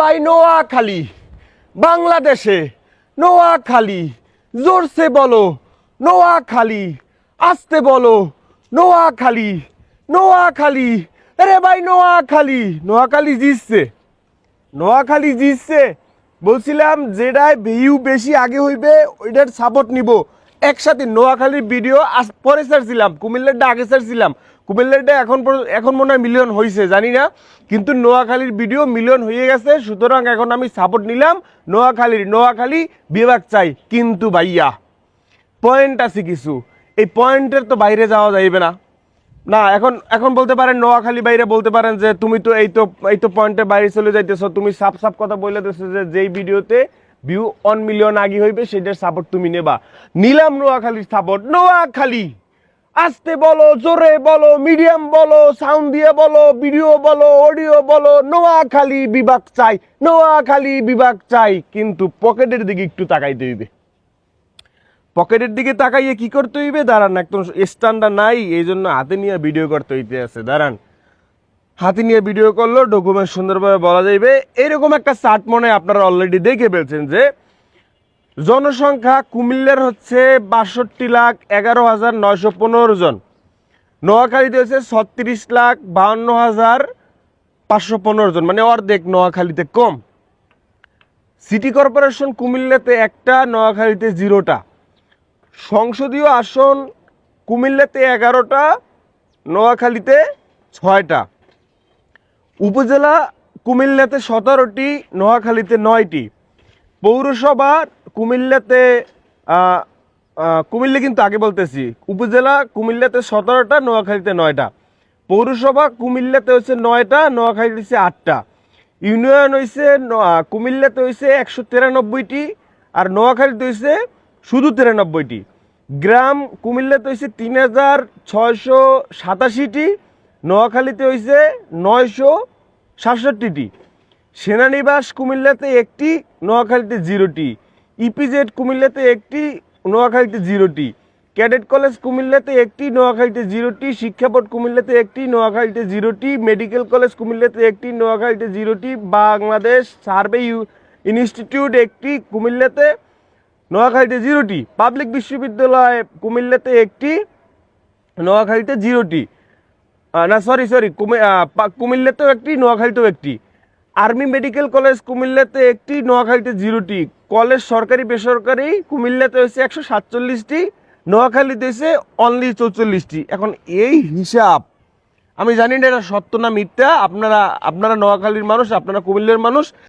ভাই নোয়াখালী বাংলাদেশে, নোয়াখালী জোরসে বলো, নোয়াখালী আস্তে বলো, নোয়াখালী নোয়াখালী। আরে ভাই নোয়াখালী, নোয়াখালী জিতছে, নোয়াখালী জিতছে। বলছিলাম যেটায় ভিউ বেশি আগে হইবে ওইটার সাপোর্ট নিব। একসাথে নোয়াখালীর ভিডিও পরে ছাড়ছিলাম, কুমিল্লারটা আগে ছাড়ছিলাম। কুমিল্লারটা এখন মনে হয় মিলিয়ন হয়েছে জানি না, কিন্তু নোয়াখালীর ভিডিও মিলিয়ন হয়ে গেছে। সুতরাং এখন আমি সাপোর্ট নিলাম নোয়াখালীর। নোয়াখালী বিভাগ চাই, কিন্তু ভাইয়া পয়েন্ট আছে কিছু, এই পয়েন্টের তো বাইরে যাওয়া যাইবে না। না এখন এখন বলতে পারেন নোয়াখালী বাইরে বলতে পারেন যে তুমি তো এই তো পয়েন্টের বাইরে চলে যাইতেছো। তুমি সাপ সাপ কথা বলে দিচ্ছ যে যেই ভিডিওতে ভিউ 1 মিলিয়ন আগে হইবে সেটার সাপোর্ট তুমি নেবা। নিলাম নোয়াখালীর সাপোর্ট। নোয়াখালী আস্তে বলো, জোরে বলো, মিডিয়াম বলো, সাউন্ড দিয়ে বলো, ভিডিও বলো, অডিও বলো, নোয়াখালী বিভাগ চাই, নোয়াখালী বিভাগ চাই। কিন্তু পকেটের দিকে একটু তাকাইতে হইবে। পকেটের দিকে তাকাইয়ে কি করতে হইবে? দাঁড়ান, একদম স্ট্যান্ডার্ড নাই, এই জন্য হাতে নিয়ে ভিডিও করতে হইতে আছে। দাঁড়ান, হাতে নিয়ে ভিডিও করলো ডকুমেন্ট সুন্দরভাবে বলা যাইবে। এরকম একটা চার্ট মনে আপনারা অলরেডি দেখে ফেলছেন যে জনসংখ্যা কুমিল্লার হচ্ছে 62,11,915 জন, নোয়াখালীতে হচ্ছে 36,52,515 জন, মানে অর্ধেক, নোয়াখালীতে কম। সিটি কর্পোরেশন কুমিল্লাতে একটা, নোয়াখালীতে 0টা। সংসদীয় আসন কুমিল্লাতে 11টা, নোয়াখালীতে 6টা। উপজেলা কুমিল্লাতে 17টি, নোয়াখালীতে 9টি। পৌরসভা কুমিল্লাতে কুমিল্লা কিন্তু আগে বলতেছি, উপজেলা কুমিল্লাতে 17টা, নোয়াখালীতে 9টা। পৌরসভা কুমিল্লাতে হচ্ছে 9টা, নোয়াখালীতে হচ্ছে 8টা। ইউনিয়ন হয়েছে কুমিল্লাতে হয়েছে 193টি, আর নোয়াখালীতে হয়েছে শুধু 93টি। গ্রাম কুমিল্লাতে হয়েছে 3,687টি, নোয়াখালীতে হয়েছে 967টি। সেনানিবাস কুমিল্লাতে 1টি, নোয়াখালীতে 0টি। ইপিজেড কুমিল্লাতে 1টি, নোয়াখালীতে 0টি। ক্যাডেট কলেজ কুমিল্লাতে 1টি, নোয়াখালীতে 0টি। শিক্ষা বোর্ড কুমিল্লাতে 1টি, নোয়াখালীতে 0টি। মেডিকেল কলেজ কুমিল্লাতে 1টি, নোয়াখালীতে 0টি। বাংলাদেশ সার্ভে ইনস্টিটিউট 1টি, কুমিল্লাতে, নোয়াখালীতে 0টি। পাবলিক বিশ্ববিদ্যালয় কুমিল্লাতে 1টি, নোয়াখালীতে 0টি। না সরি কুমিল্লাতেও 1টি, নোয়াখালীতেও 1টি। আর্মি মেডিকেল কলেজ কুমিল্লাতে 1টি, নোয়াখালীতে 0টি। কলেজ সরকারি বেসরকারি কুমিল্লাতে হয়েছে 147টি, নোয়াখালীতে হয়েছে অনলি 44টি। এখন এই হিসাব আমি জানি না এটা সত্য না মিথ্যা, আপনারা নোয়াখালীর মানুষ, আপনারা কুমিল্লার মানুষ।